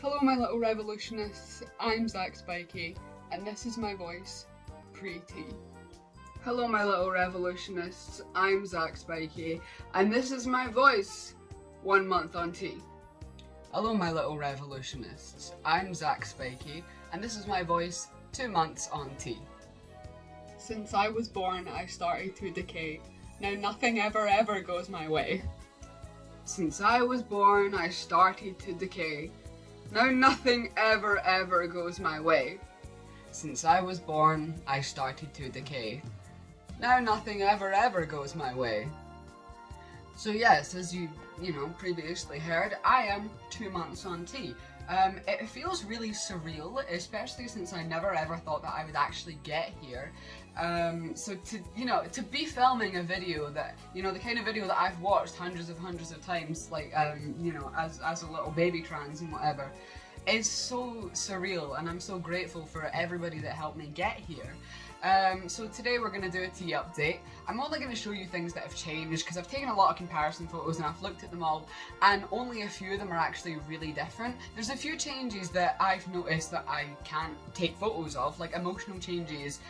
Hello my little revolutionists, I'm Zack Spiky, and this is my voice, pre-tea. Hello my little revolutionists, I'm Zack Spiky, and this is my voice, 1 month on tea. Hello my little revolutionists, I'm Zack Spiky, and this is my voice, 2 months on tea. Since I was born, I started to decay. Now nothing ever goes my way. Since I was born, I started to decay. Now nothing ever goes my way. Since I was born, I started to decay. Now nothing ever goes my way. So yes, as you previously heard, I am 2 months on tea. It feels really surreal, especially since I never ever thought that I would actually get here. So to be filming a video that, the kind of video that I've watched hundreds of times, like, as a little baby trans and whatever, is so surreal, and I'm so grateful for everybody that helped me get here. So today we're going to do a tea update. I'm only going to show you things that have changed because I've taken a lot of comparison photos and I've looked at them all, and only a few of them are actually really different. There's a few changes that I've noticed that I can't take photos of, like emotional changes.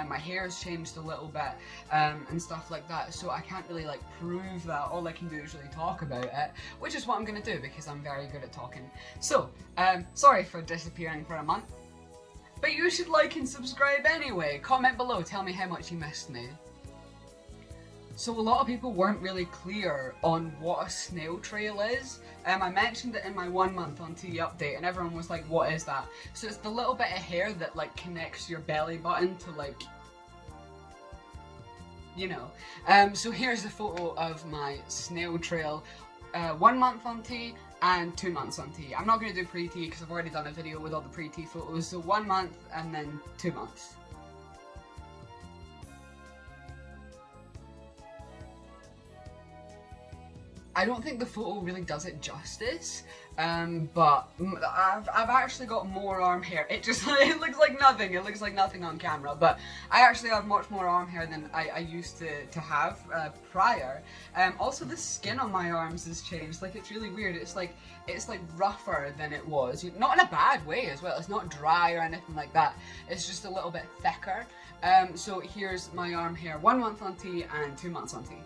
My hair's changed a little bit and stuff like that, so I can't really prove that. All I can do is really talk about it, which is what I'm going to do because I'm very good at talking. So, sorry for disappearing for a month. But you should like and subscribe anyway. Comment below, tell me how much you missed me. So a lot of people weren't really clear on what a snail trail is. I mentioned it in my 1 month on tea update and everyone was like, what is that? So it's the little bit of hair that connects your belly button to so here's a photo of my snail trail, 1 month on tea and 2 months on tea. I'm not going to do pre-tea because I've already done a video with all the pre-tea photos, so 1 month and then 2 months. I don't think the photo really does it justice, but I've actually got more arm hair. It looks like nothing. It looks like nothing on camera, but I actually have much more arm hair than I used to have prior. Also, the skin on my arms has changed. It's really weird. It's rougher than it was. Not in a bad way as well. It's not dry or anything like that. It's just a little bit thicker. So here's my arm hair, 1 month on tea and 2 months on tea.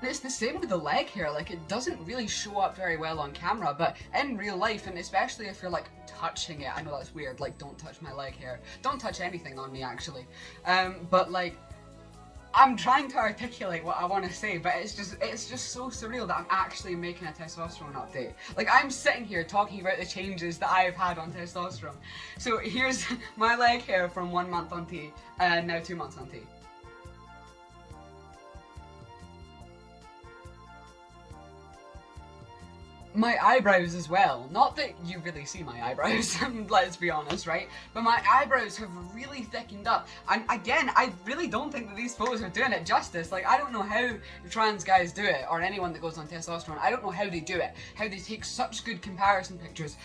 It's the same with the leg hair, it doesn't really show up very well on camera, but in real life, and especially if you're touching it, I know that's weird, don't touch my leg hair. Don't touch anything on me actually. But I'm trying to articulate what I want to say, but it's just so surreal that I'm actually making a testosterone update. I'm sitting here talking about the changes that I've had on testosterone. So here's my leg hair from 1 month on tea, and now 2 months on tea. My eyebrows as well. Not that you really see my eyebrows, let's be honest, right? But my eyebrows have really thickened up. And again, I really don't think that these photos are doing it justice. I don't know how trans guys do it, or anyone that goes on testosterone. I don't know how they do it, how they take such good comparison pictures.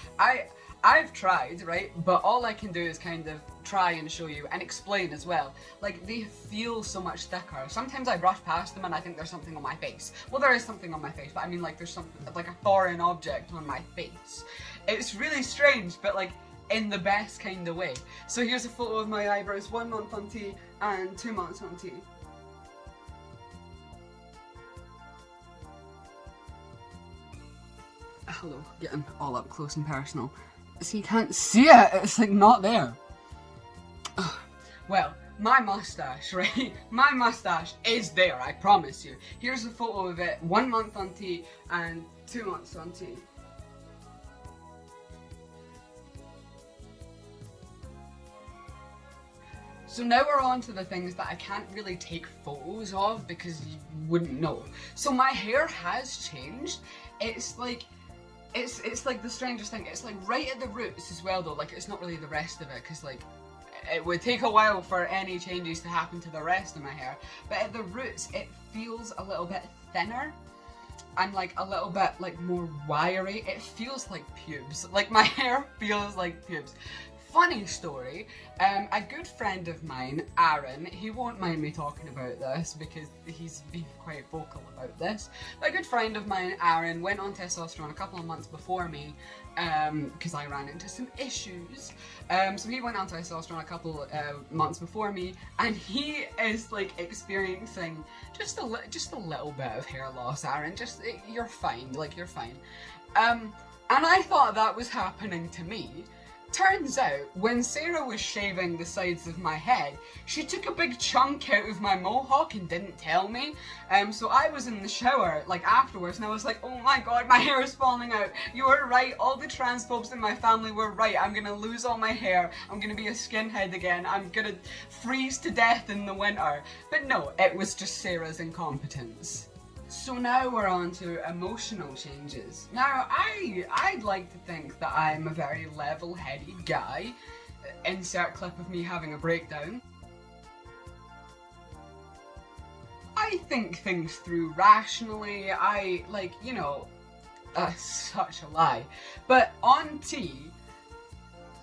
I've tried, right? But all I can do is kind of try and show you and explain as well. They feel so much thicker. Sometimes I brush past them and I think there's something on my face. Well, there is something on my face, but I mean there's something, a foreign object on my face. It's really strange, but in the best kind of way. So here's a photo of my eyebrows, 1 month on tea and 2 months on tea. Hello, getting all up close and personal. So you can't see it, it's not there. Well, my mustache, right? My mustache is there, I promise you. Here's a photo of it, 1 month on tea and 2 months on tea. So now we're on to the things that I can't really take photos of because you wouldn't know. So my hair has changed. It's the strangest thing. It's right at the roots as well though. It's not really the rest of it because it would take a while for any changes to happen to the rest of my hair. But at the roots, it feels a little bit thinner and a little bit more wiry. It feels like pubes. My hair feels like pubes. funny story. A good friend of mine, Aaron, he won't mind me talking about this because he's been quite vocal about this. But a good friend of mine, Aaron, went on testosterone a couple of months before me because I ran into some issues. So he went on testosterone a couple months before me, and he is like experiencing just a little bit of hair loss. Aaron, you're fine. Like, you're fine. And I thought that was happening to me. Turns out, when Sarah was shaving the sides of my head, she took a big chunk out of my mohawk and didn't tell me. So I was in the shower, like, afterwards, and I was like, oh my god, my hair is falling out. You were right, all the transphobes in my family were right. I'm gonna lose all my hair. I'm gonna be a skinhead again. I'm gonna freeze to death in the winter. But no, it was just Sarah's incompetence. So now we're on to emotional changes. Now, I'd like to think that I'm a very level-headed guy. Insert clip of me having a breakdown. I think things through rationally. That's such a lie. But on tea,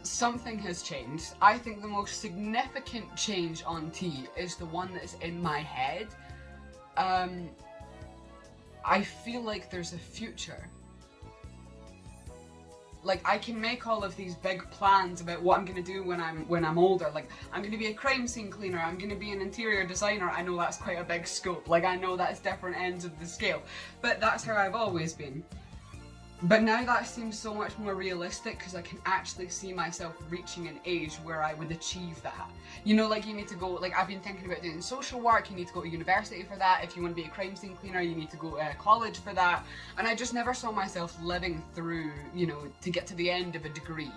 something has changed. I think the most significant change on tea is the one that's in my head. I feel like there's a future. Like, I can make all of these big plans about what I'm gonna do when I'm older. Like, I'm gonna be a crime scene cleaner, I'm gonna be an interior designer. I know that's quite a big scope. Like, I know that's different ends of the scale. But that's how I've always been. But now that seems so much more realistic because I can actually see myself reaching an age where I would achieve that. You know, like, you need to go, like, I've been thinking about doing social work, you need to go to university for that. If you want to be a crime scene cleaner, you need to go to college for that. And I just never saw myself living through, you know, to get to the end of a degree.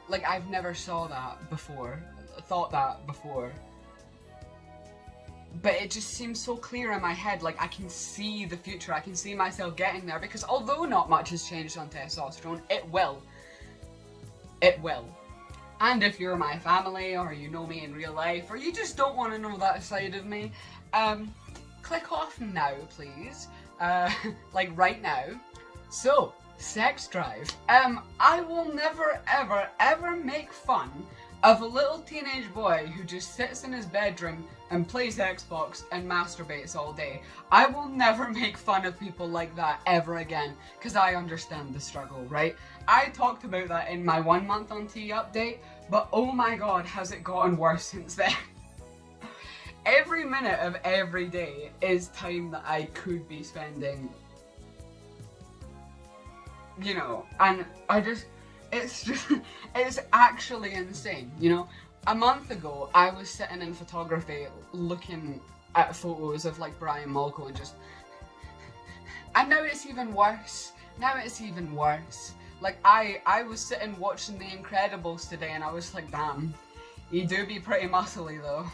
Like, I've never thought that before. But it just seems so clear in my head, like I can see the future, I can see myself getting there, because although not much has changed on testosterone, it will. It will. And if you're my family, or you know me in real life, or you just don't want to know that side of me, click off now, please. Like right now. So, sex drive. I will never, ever, ever make fun of a little teenage boy who just sits in his bedroom and plays Xbox and masturbates all day. I will never make fun of people like that ever again, because I understand the struggle, right? I talked about that in my 1 month on tea update, but oh my god, has it gotten worse since then. Every minute of every day is time that I could be spending, you know, and it's actually insane, you know? A month ago, I was sitting in photography looking at photos of, like, Brian Molko and just... And now it's even worse. Like, I was sitting watching The Incredibles today and I was like, damn, you do be pretty muscly though.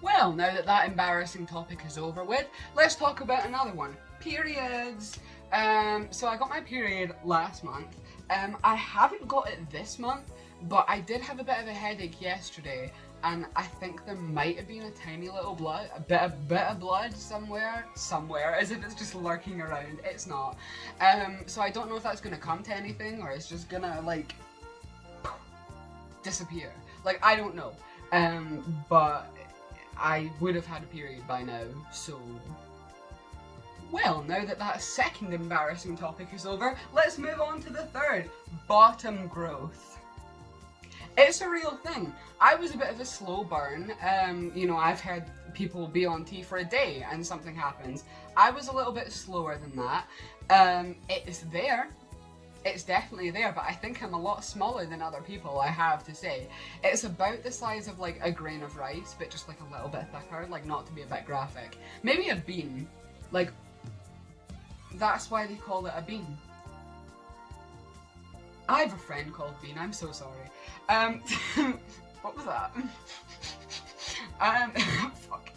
Well, now that that embarrassing topic is over with, let's talk about another one. Periods. So I got my period last month. I haven't got it this month, but I did have a bit of a headache yesterday, and I think there might have been a tiny little blood, a bit of blood somewhere, as if it's just lurking around. It's not. So I don't know if that's gonna come to anything, or it's just gonna, like, disappear. Like, I don't know. But I would have had a period by now, so... Well, now that that second embarrassing topic is over, let's move on to the third, bottom growth. It's a real thing. I was a bit of a slow burn. You know, I've heard people be on tea for a day and something happens. I was a little bit slower than that. It's there. It's definitely there, but I think I'm a lot smaller than other people, I have to say. It's about the size of, like, a grain of rice, but just, like, a little bit thicker, like, not to be a bit graphic. Maybe a bean. Like, that's why they call it a bean. I have a friend called Bean, I'm so sorry. What was that? Fuck.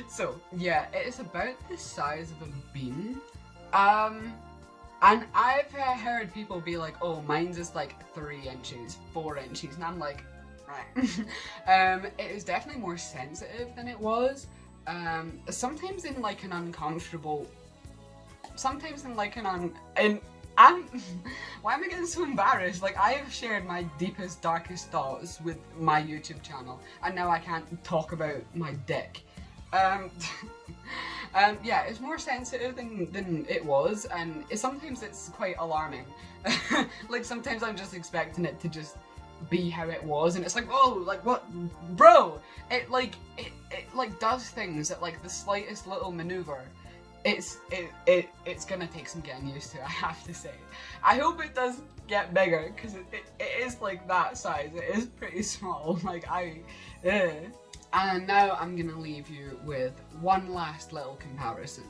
So, yeah, it is about the size of a bean. And I've heard people be like, oh, mine's is like 3 inches, 4 inches, and I'm like, right. It is definitely more sensitive than it was. Sometimes in like an uncomfortable... Sometimes in like an Why am I getting so embarrassed? Like, I have shared my deepest, darkest thoughts with my YouTube channel, and now I can't talk about my dick. Yeah, it's more sensitive than it was, and sometimes it's quite alarming. Like, sometimes I'm just expecting it to just be how it was, and it's like, oh, like, what, bro? It does things at like the slightest little maneuver. It's gonna take some getting used to, I have to say. I hope it does get bigger, because it is like that size. It is pretty small. Like, And now I'm gonna leave you with one last little comparison.